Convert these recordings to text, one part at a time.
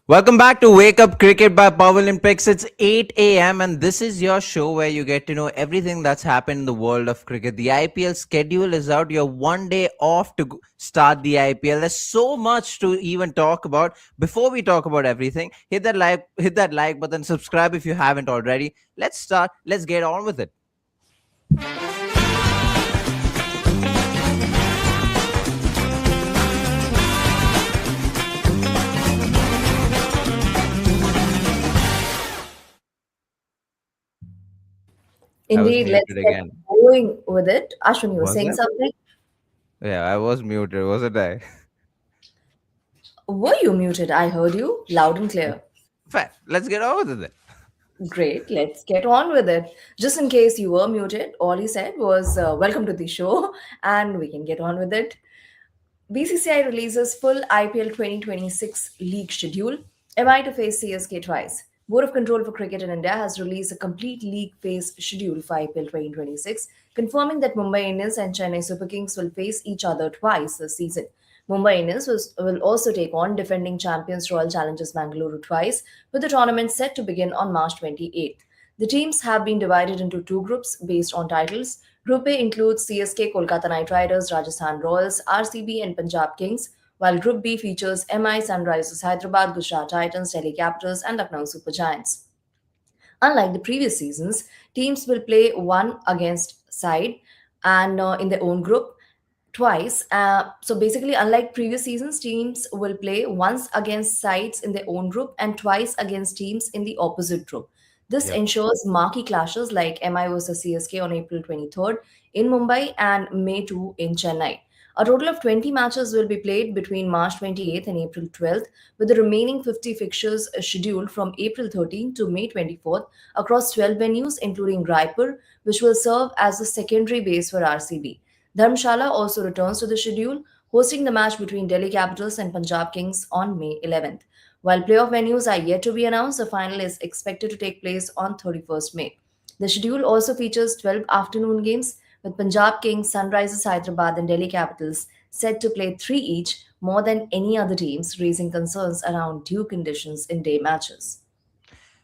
Welcome back to Wake Up Cricket by Pavilion Picks. It's 8 a.m. and this is your show where you get to know everything that's happened in the world of cricket. The IPL schedule is out. You're one day off to start the IPL. There's so much to even talk about. Before we talk about everything, hit that like button, subscribe if you haven't already. Let's start. Let's get on with it. I was Indeed, let's muted get again. going with it. Ashwin, you were Was saying it? something? Yeah, I was muted, wasn't I? Were you muted? I heard you loud and clear. Fair. Let's get on with it. Great, let's get on with it. Just in case you were muted, all he said was welcome to the show and we can get on with it. BCCI releases full IPL 2026 league schedule. MI to face CSK twice. Board of Control for Cricket in India has released a complete league phase schedule for IPL 2026, confirming that Mumbai Indians and Chennai Super Kings will face each other twice this season. Mumbai Indians will also take on defending champions Royal Challengers Bangalore twice, with the tournament set to begin on March 28th. The teams have been divided into two groups based on titles. Group A includes CSK, Kolkata Knight Riders, Rajasthan Royals, RCB, and Punjab Kings, while Group B features MI, Sunrisers Hyderabad, Gujarat Titans, Delhi Capitals, and Lucknow Super Giants. Unlike the previous seasons, teams will play one against side and in their own group twice. So basically, unlike previous seasons, teams will play once against sides in their own group and twice against teams in the opposite group. This Yep. ensures marquee clashes like MI versus CSK on April 23rd in Mumbai and May 2 in Chennai. A total of 20 matches will be played between March 28th and April 12th, with the remaining 50 fixtures scheduled from April 13th to May 24th across 12 venues, including Raipur, which will serve as the secondary base for RCB. Dharamshala also returns to the schedule, hosting the match between Delhi Capitals and Punjab Kings on May 11th. While playoff venues are yet to be announced, the final is expected to take place on 31st May. The schedule also features 12 afternoon games, with Punjab Kings, Sunrisers Hyderabad, and Delhi Capitals set to play three each, more than any other teams, raising concerns around due conditions in day matches.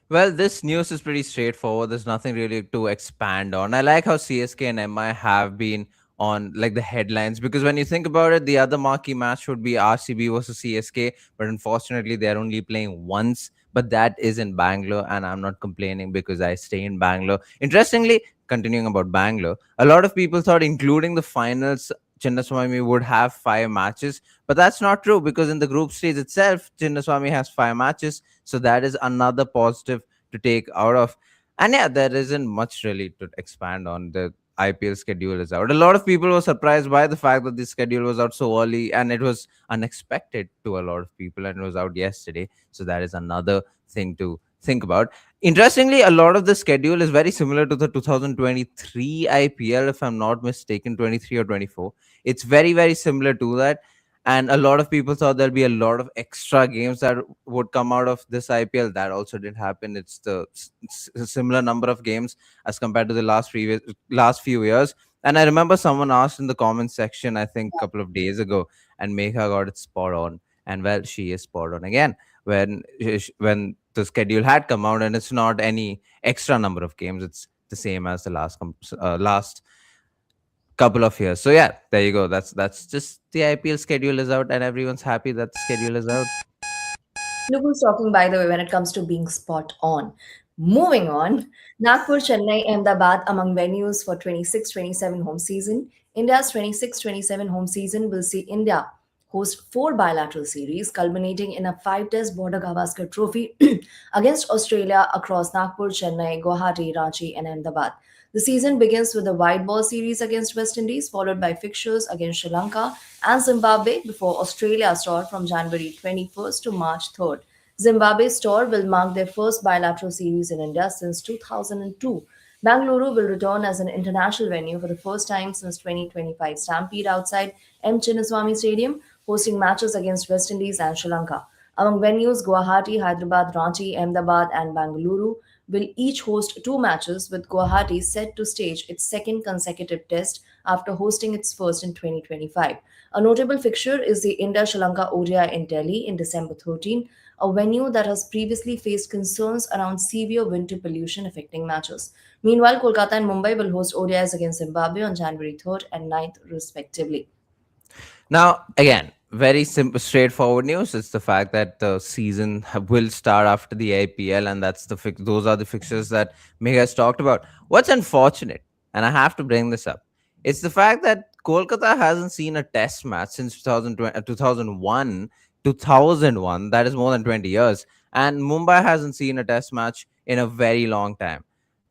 Well, this news is pretty straightforward. There's nothing really to expand on. I like how CSK and MI have been on like the headlines because when you think about it, the other marquee match would be RCB versus CSK, but unfortunately, they're only playing once. But that is in Bangalore, and I'm not complaining because I stay in Bangalore. Interestingly, continuing about Bangalore, a lot of people thought, including the finals, Chinnaswamy would have five matches, but that's not true because in the group stage itself, Chinnaswamy has five matches. So that is another positive to take out of. And yeah, there isn't much really to expand on. The IPL schedule is out. A lot of people were surprised by the fact that the schedule was out so early, and it was unexpected to a lot of people, and it was out yesterday. So that is another thing to think about. Interestingly, a lot of the schedule is very similar to the 2023 IPL, if I'm not mistaken, 23 or 24. It's very, very similar to that, and a lot of people thought there'll be a lot of extra games that would come out of this IPL. That also didn't happen. It's a similar number of games as compared to the last few years. And I remember someone asked in the comments section, I think a couple of days ago, and Megha got it spot on. And well, she is spot on again when the schedule had come out, and it's not any extra number of games. It's the same as the last couple of years. So yeah, there you go. That's just the IPL schedule is out, and everyone's happy that the schedule is out. Look who's talking, by the way, when it comes to being spot on. Moving on, Nagpur, Chennai, Ahmedabad among venues for 26-27 home season. India's 26-27 home season will see India host four bilateral series, culminating in a five-test Border Gavaskar Trophy against Australia across Nagpur, Chennai, Guwahati, Ranchi, and Ahmedabad. The season begins with the white ball series against West Indies, followed by fixtures against Sri Lanka and Zimbabwe before Australia's tour from January 21st to March 3rd. Zimbabwe's tour will mark their first bilateral series in India since 2002. Bangalore will return as an international venue for the first time since 2025 Stampede outside M. Chinnaswamy Stadium, hosting matches against West Indies and Sri Lanka. Among venues, Guwahati, Hyderabad, Ranchi, Ahmedabad, and Bangalore will each host two matches, with Guwahati set to stage its second consecutive test after hosting its first in 2025. A notable fixture is the India Sri Lanka ODI in Delhi in December 13, a venue that has previously faced concerns around severe winter pollution affecting matches. Meanwhile, Kolkata and Mumbai will host ODIs against Zimbabwe on January 3rd and 9th, respectively. Now, again, very simple, straightforward news. It's the fact that the season will start after the IPL, and that's those are the fixtures that Megha has talked about. What's unfortunate, and I have to bring this up, it's the fact that Kolkata hasn't seen a test match since 2001, 2001. That is more than 20 years. And Mumbai hasn't seen a test match in a very long time.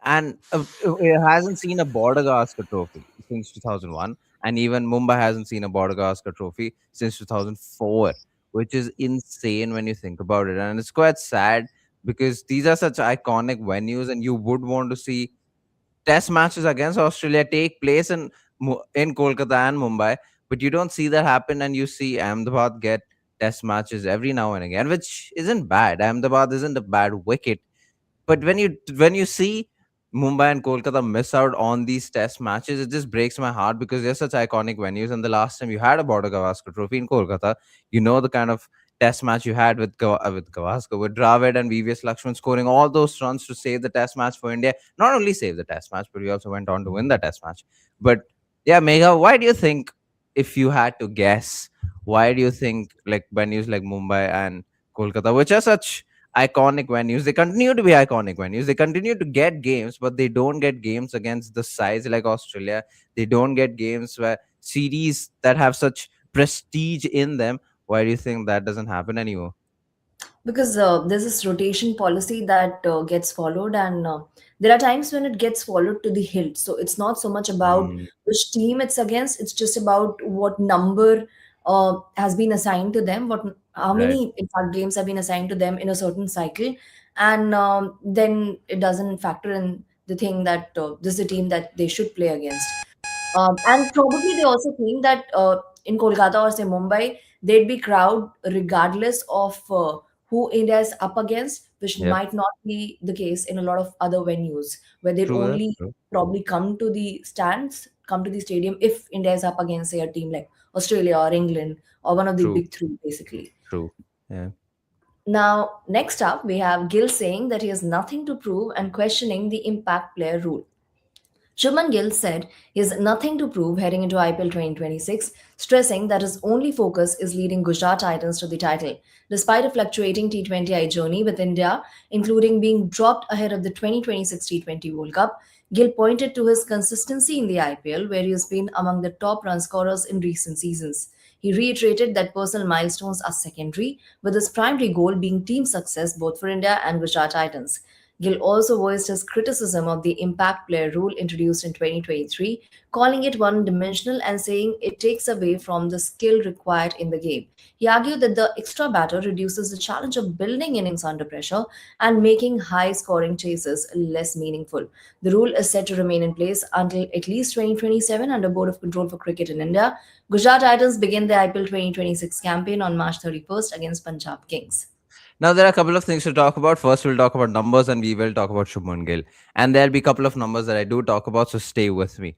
And it hasn't seen a Border Gavaskar trophy since 2001, and even Mumbai hasn't seen a Border Gavaskar trophy since 2004, which is insane when you think about it. And it's quite sad because these are such iconic venues, and you would want to see test matches against Australia take place in Kolkata and Mumbai, but you don't see that happen, and you see Ahmedabad get test matches every now and again, which isn't bad. Ahmedabad isn't a bad wicket, but when you see Mumbai and Kolkata miss out on these test matches, it just breaks my heart because they're such iconic venues. And the last time you had a Border Gavaskar Trophy in Kolkata, you know the kind of test match you had with Gavaskar, with Dravid and VVS Lakshman scoring all those runs to save the test match for India. Not only save the test match, but we also went on to win the test match. But yeah, Megha, why do you think, if you had to guess, why do you think like venues like Mumbai and Kolkata, which are such iconic venues, they continue to be iconic venues, they continue to get games, but they don't get games against the size like Australia, they don't get games where series that have such prestige in them? Why do you think that doesn't happen anymore? Because there's this rotation policy that gets followed, and there are times when it gets followed to the hilt. So it's not so much about Mm, which team it's against, it's just about what number has been assigned to them, what how right. many in fact games have been assigned to them in a certain cycle. And then it doesn't factor in the thing that this is a team that they should play against. And probably they also think that in Kolkata or say Mumbai, they'd be crowd regardless of who India is up against, which Yep. might not be the case in a lot of other venues where they'd True, that's only true. probably come to the stands, come to the stadium if India is up against, say, a team like Australia or England or one of the True. big three, basically. True. Yeah. Now, next up, we have Gill saying that he has nothing to prove and questioning the impact player rule. Shubman Gill said he has nothing to prove heading into IPL 2026, stressing that his only focus is leading Gujarat Titans to the title. Despite a fluctuating T20I journey with India, including being dropped ahead of the 2026 T20 World Cup, Gill pointed to his consistency in the IPL, where he has been among the top run scorers in recent seasons. He reiterated that personal milestones are secondary, with his primary goal being team success both for India and Gujarat Titans. Gill also voiced his criticism of the impact player rule introduced in 2023, calling it one dimensional and saying it takes away from the skill required in the game. He argued that the extra batter reduces the challenge of building innings under pressure and making high scoring chases less meaningful. The rule is set to remain in place until at least 2027 under Board of Control for Cricket in India. Gujarat Titans begin the IPL 2026 campaign on March 31st against Punjab Kings. Now, there are a couple of things to talk about. First, we'll talk about numbers and we will talk about Shubman Gill. And there'll be a couple of numbers that I do talk about, so stay with me.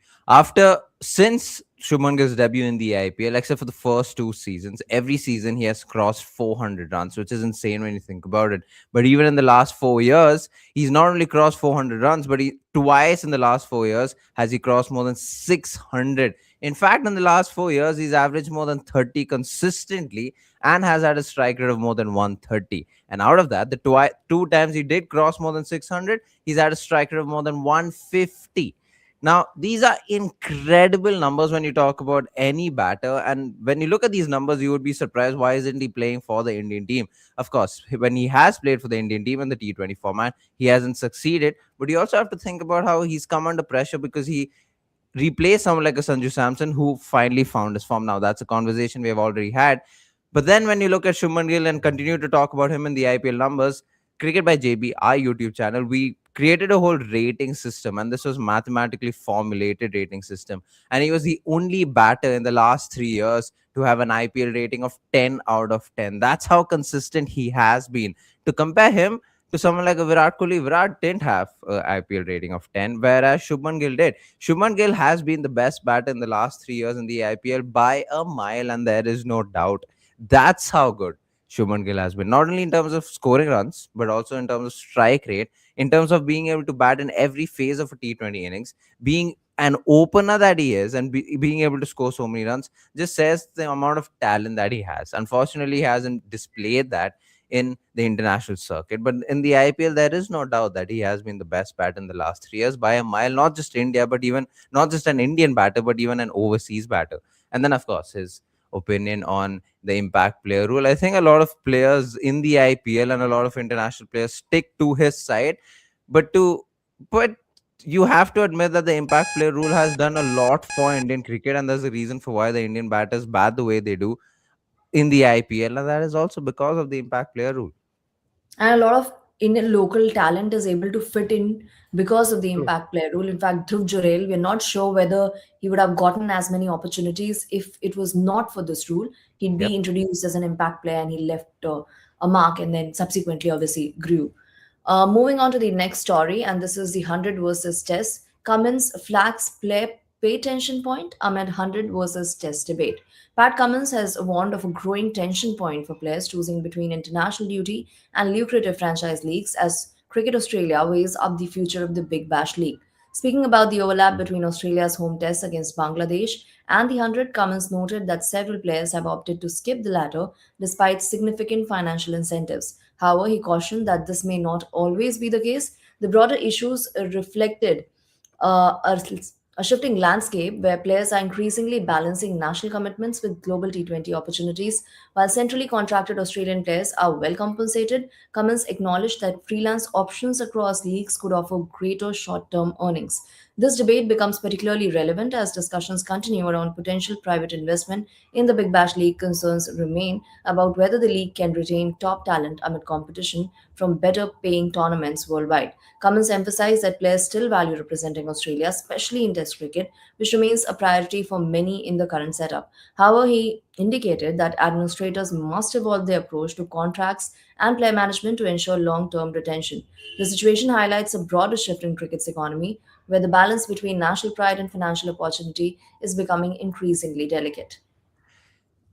Since Shubman Gill's debut in the IPL, except for the first two seasons, every season he has crossed 400 runs, which is insane when you think about it. But even in the last 4 years, he's not only crossed 400 runs, but he twice in the last 4 years has he crossed more than 600. In fact, in the last 4 years, he's averaged more than 30 consistently and has had a strike rate of more than 130. And out of that, the two times he did cross more than 600, he's had a strike rate of more than 150. Now, these are incredible numbers when you talk about any batter. And when you look at these numbers, you would be surprised, why isn't he playing for the Indian team? Of course, when he has played for the Indian team in the T20 format, he hasn't succeeded. But you also have to think about how he's come under pressure because he replaced someone like a Sanju Samson who finally found his form. Now, that's a conversation we have already had. But then when you look at Shubman Gill and continue to talk about him in the IPL numbers, Cricket by JB, our YouTube channel, we created a whole rating system, and this was mathematically formulated rating system. And he was the only batter in the last 3 years to have an IPL rating of 10 out of 10. That's how consistent he has been. To compare him to someone like a Virat Kohli. Virat didn't have a IPL rating of 10, whereas Shubman Gill did. Shubman Gill has been the best batter in the last 3 years in the IPL by a mile, and there is no doubt. That's how good Shubman Gill has been, not only in terms of scoring runs, but also in terms of strike rate, in terms of being able to bat in every phase of a T20 innings, being an opener that he is, and being able to score so many runs just says the amount of talent that he has. Unfortunately, he hasn't displayed that in the international circuit. But in the IPL, there is no doubt that he has been the best batter in the last 3 years by a mile, not just India, but even not just an Indian batter, but even an overseas batter. And then, of course, his opinion on the impact player rule. I think a lot of players in the IPL and a lot of international players stick to his side, but but you have to admit that the impact player rule has done a lot for Indian cricket, and there's a reason for why the Indian batters bat the way they do in the IPL, and that is also because of the impact player rule. And a lot of Indian local talent is able to fit in because of the True. impact player rule. In fact, Dhruv Jurel, we're not sure whether he would have gotten as many opportunities if it was not for this rule. He'd be Yep. introduced as an impact player and he left a mark and then subsequently obviously grew. Moving on to the next story, and this is the 100 versus Test. Cummins flags pay tension point amid 100 versus Test debate. Pat Cummins has warned of a growing tension point for players choosing between international duty and lucrative franchise leagues as Cricket Australia weighs up the future of the Big Bash League. Speaking about the overlap between Australia's home test against Bangladesh and the 100, Cummins noted that several players have opted to skip the latter despite significant financial incentives. However, he cautioned that this may not always be the case. The broader issues reflected a shifting landscape where players are increasingly balancing national commitments with global T20 opportunities. While centrally contracted Australian players are well compensated, Cummins acknowledged that freelance options across leagues could offer greater short term earnings. This debate becomes particularly relevant as discussions continue around potential private investment in the Big Bash League. Concerns remain about whether the league can retain top talent amid competition from better paying tournaments worldwide. Cummins emphasized that players still value representing Australia, especially in Test cricket, which remains a priority for many in the current setup. However, he indicated that administrators must evolve their approach to contracts and player management to ensure long term retention. The situation highlights a broader shift in cricket's economy, where the balance between national pride and financial opportunity is becoming increasingly delicate.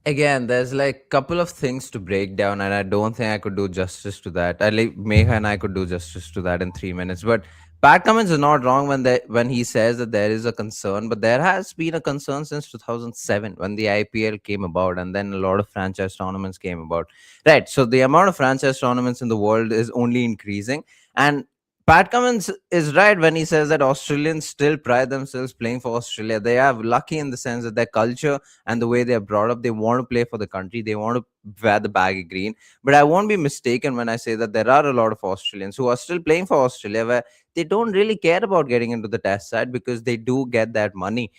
Again, there's like couple of things to break down, and I don't think I could do justice to that. I like Megha and I could do justice to that in 3 minutes. But Pat Cummins is not wrong when he says that there is a concern, but there has been a concern since 2007 when the IPL came about, and then a lot of franchise tournaments came about. Right. So the amount of franchise tournaments in the world is only increasing, and Pat Cummins is right when he says that Australians still pride themselves playing for Australia. They are lucky in the sense that their culture and the way they're brought up, they want to play for the country, they want to wear the baggy green. But I won't be mistaken when I say that there are a lot of Australians who are still playing for Australia where they don't really care about getting into the test side because they do get that money.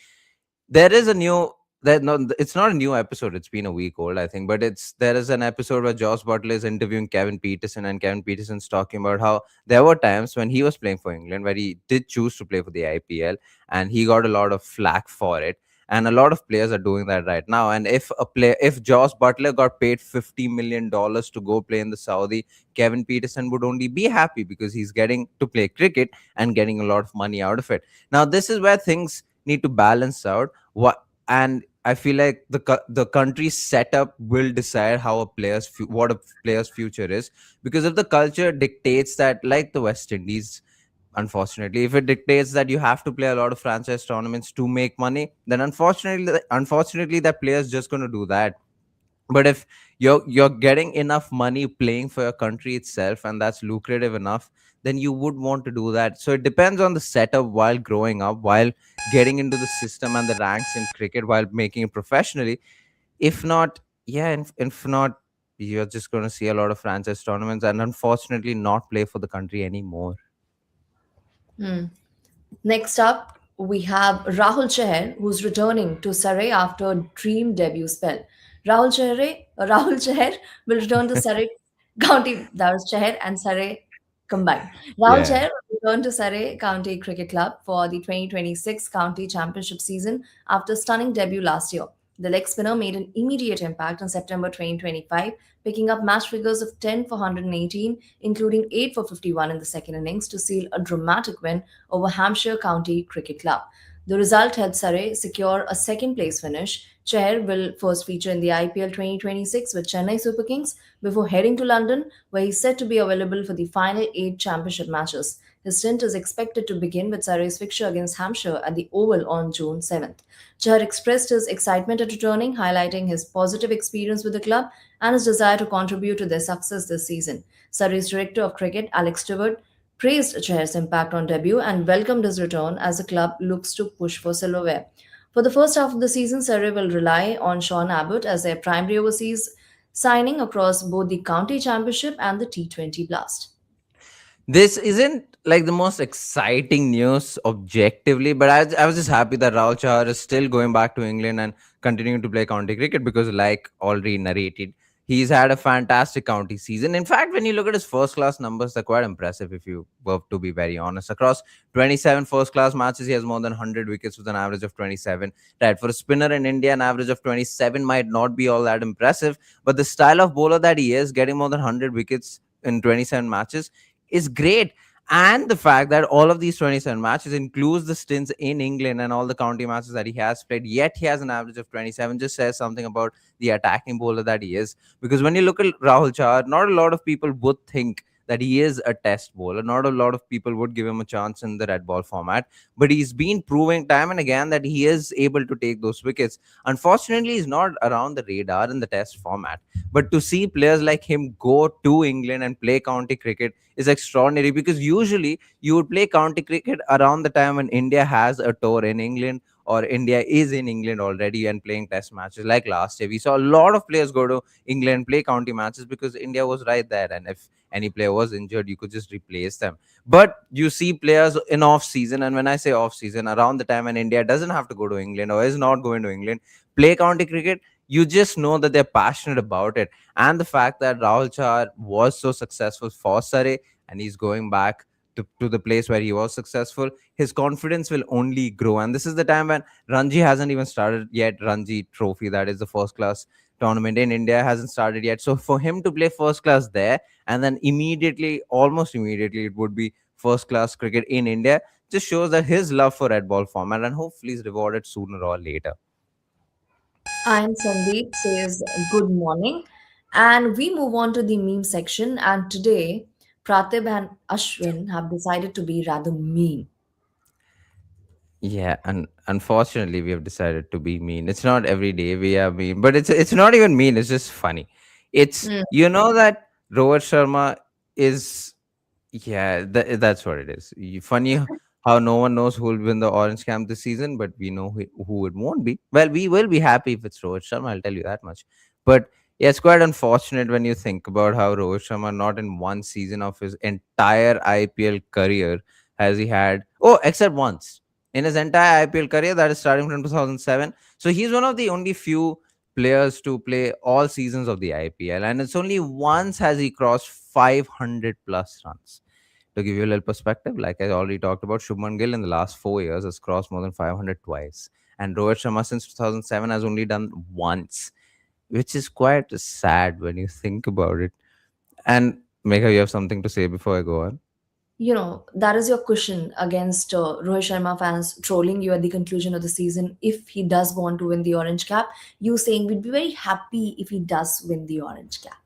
There is a new that no, it's not a new episode. It's been a week old, I think. But there is an episode where Josh Butler is interviewing Kevin Peterson, and Kevin Peterson's talking about how there were times when he was playing for England where he did choose to play for the IPL, and he got a lot of flack for it. And a lot of players are doing that right now. And if Josh Butler got paid $50 million to go play in the Saudi, Kevin Peterson would only be happy because he's getting to play cricket and getting a lot of money out of it. Now, this is where things need to balance out. And I feel like the country's setup will decide how what a player's future is, because if the culture dictates that, like the West Indies, unfortunately, if it dictates that you have to play a lot of franchise tournaments to make money, then unfortunately that player's just going to do that. But if you're getting enough money playing for your country itself, and that's lucrative enough, then you would want to do that. So it depends on the setup while growing up, while getting into the system and the ranks in cricket, while making it professionally. If not, yeah, if not, you're just going to see a lot of franchise tournaments and unfortunately not play for the country anymore. Hmm. Next up, we have Rahul Chahar, who's returning to Surrey after a dream debut spell. Rahul Chahar will return to Surrey County. That was Chahar and Surrey combined. Rahul Yeah. Chahar will return to Surrey County Cricket Club for the 2026 County Championship season after stunning debut last year. The leg spinner made an immediate impact in September 2025, picking up match figures of 10 for 118, including 8 for 51 in the second innings to seal a dramatic win over Hampshire County Cricket Club. The result helped Surrey secure a second place finish. Chair will first feature in the IPL 2026 with Chennai Super Kings before heading to London, where he's set to be available for the final 8 championship matches. His stint is expected to begin with Surrey's fixture against Hampshire at the Oval on June 7th. Chahar expressed his excitement at returning, highlighting his positive experience with the club and his desire to contribute to their success this season. Surrey's director of cricket, Alex Stewart, praised Chahar's impact on debut and welcomed his return as the club looks to push for silverware. For the first half of the season, Surrey will rely on Sean Abbott as their primary overseas signing across both the County Championship and the T20 Blast. This isn't like the most exciting news objectively, but I was just happy that Rahul Chahar is still going back to England and continuing to play county cricket because, like already narrated, he's had a fantastic county season. In fact, when you look at his first class numbers, they're quite impressive if you were to be very honest. Across 27 first class matches, he has more than 100 wickets with an average of 27. Right, for a spinner in India, an average of 27 might not be all that impressive, but the style of bowler that he is, getting more than 100 wickets in 27 matches, is great. And the fact that all of these 27 matches includes the stints in England and all the county matches that he has played, yet he has an average of 27, just says something about the attacking bowler that he is. Because when you look at Rahul Chahar, not a lot of people would think that he is a test bowler. Not a lot of people would give him a chance in the red ball format, but he's been proving time and again that he is able to take those wickets. Unfortunately, he's not around the radar in the test format. But to see players like him go to England and play county cricket is extraordinary, because usually you would play county cricket around the time when India has a tour in England or India is in England already and playing test matches. Like last year, we saw a lot of players go to England and play county matches because India was right there. And if any player was injured, you could just replace them. But you see players in off season, and when I say off season, around the time when India doesn't have to go to England or is not going to England, play county cricket, you just know that they're passionate about it. And the fact that Rahul Chahar was so successful for Surrey and he's going back to the place where he was successful, his confidence will only grow. And this is the time when Ranji hasn't even started yet. Ranji Trophy, that is the first class tournament in India, hasn't started yet. So for him to play first class there and then immediately, almost immediately, it would be first class cricket in India, just shows that his love for red ball format, and hopefully is rewarded sooner or later. And Sandeep says good morning. And we move on to the meme section. And today, Praatibh and Ashwin have decided to be rather mean. Yeah, and unfortunately, we have decided to be mean. It's not every day we are mean, but it's not even mean. It's just funny. It's, Hmm. you know, that Rohit Sharma is, yeah, that's what it is. Funny how no one knows who will win the Orange Camp this season, but we know who it won't be. Well, we will be happy if it's Rohit Sharma. I'll tell you that much. But yeah, it's quite unfortunate when you think about how Rohit Sharma, not in one season of his entire IPL career, has he had, oh, except once in his entire IPL career, that is starting from 2007. So he's one of the only few players to play all seasons of the IPL, and it's only once has he crossed 500 plus runs. To give you a little perspective, like I already talked about, Shubman Gill in the last 4 years has crossed more than 500 twice, and Rohit Sharma since 2007 has only done once, which is quite sad when you think about it. And Megha, you have something to say before I go on? That is your question against Rohit Sharma fans trolling you at the conclusion of the season. If he does want to win the orange cap, you saying we'd be very happy if he does win the orange cap.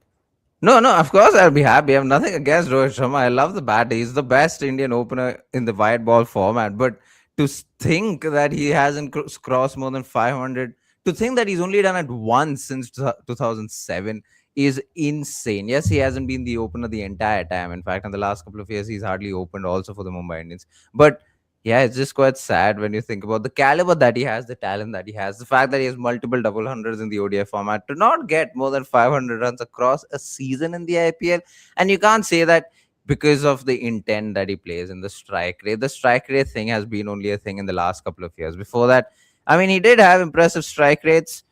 No, no, of course I'll be happy. I have nothing against Rohit Sharma. I love the bat. He's the best Indian opener in the white ball format. But to think that he hasn't crossed more than 500, to think that he's only done it once since 2007 is insane. Yes, he hasn't been the opener the entire time. In fact, in the last couple of years, he's hardly opened also for the Mumbai Indians. But yeah, it's just quite sad when you think about the caliber that he has, the talent that he has, the fact that he has multiple double hundreds in the ODI format, to not get more than 500 runs across a season in the IPL. And you can't say that because of the intent that he plays in the strike rate. The strike rate thing has been only a thing in the last couple of years. Before that, I mean, he did have impressive strike rates.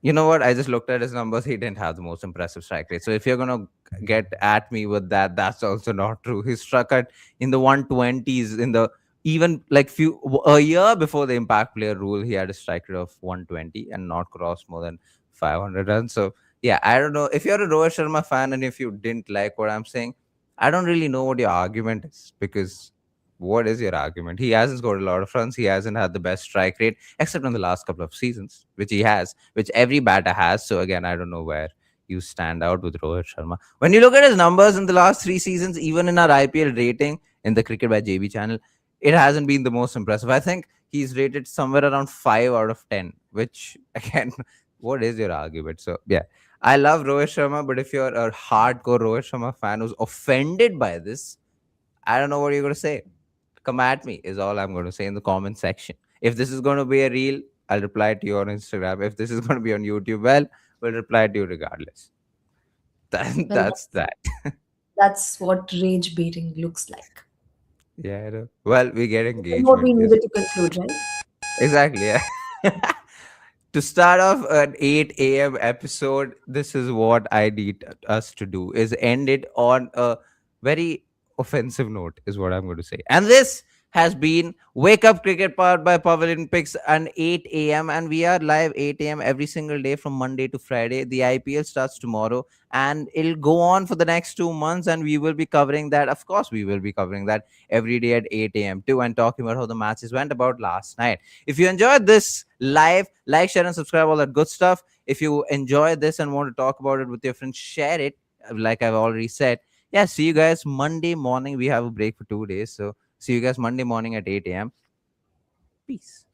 You know what? I just looked at his numbers. He didn't have the most impressive strike rate. So if you're gonna get at me with that, that's also not true. He struck at in the 120s in the even like a year before the impact player rule, he had a strike rate of 120 and not crossed more than 500 runs. So yeah, I don't know if you're a Rohit Sharma fan and if you didn't like what I'm saying, I don't really know what your argument is, because what is your argument? He hasn't scored a lot of runs. He hasn't had the best strike rate except in the last couple of seasons, which he has, which every batter has. So again, I don't know where you stand out with Rohit Sharma. When you look at his numbers in the last 3 seasons, even in our IPL rating in the Cricket by JB channel, it hasn't been the most impressive. I think he's rated somewhere around 5 out of 10, which again, what is your argument? So yeah, I love Rohit Sharma, but if you're a hardcore Rohit Sharma fan who's offended by this, I don't know what you're going to say. Come at me, is all I'm going to say in the comment section. If this is going to be a reel, I'll reply to you on Instagram. If this is going to be on YouTube, well, we'll reply to you regardless. Well, That's that. that's what rage baiting looks like. Yeah, I know. Well, we get And what we engagement. Is needed to conclude, right? exactly, yeah. To start off an 8 a.m. episode, this is what I need us to do, is end it on a very offensive note, is what I'm going to say. And this has been Wake Up Cricket, powered by Pavilion Picks, and 8 a.m. And we are live 8 a.m. every single day from Monday to Friday. The IPL starts tomorrow and it'll go on for the next 2 months, and we will be covering that. Of course, we will be covering that every day at 8 a.m. too, and talking about how the matches went about last night. If you enjoyed this live, like, share, and subscribe, all that good stuff. If you enjoyed this and want to talk about it with your friends, share it. Like I've already said. Yeah, see you guys Monday morning. We have a break for 2 days. So see you guys Monday morning at 8 a.m. Peace.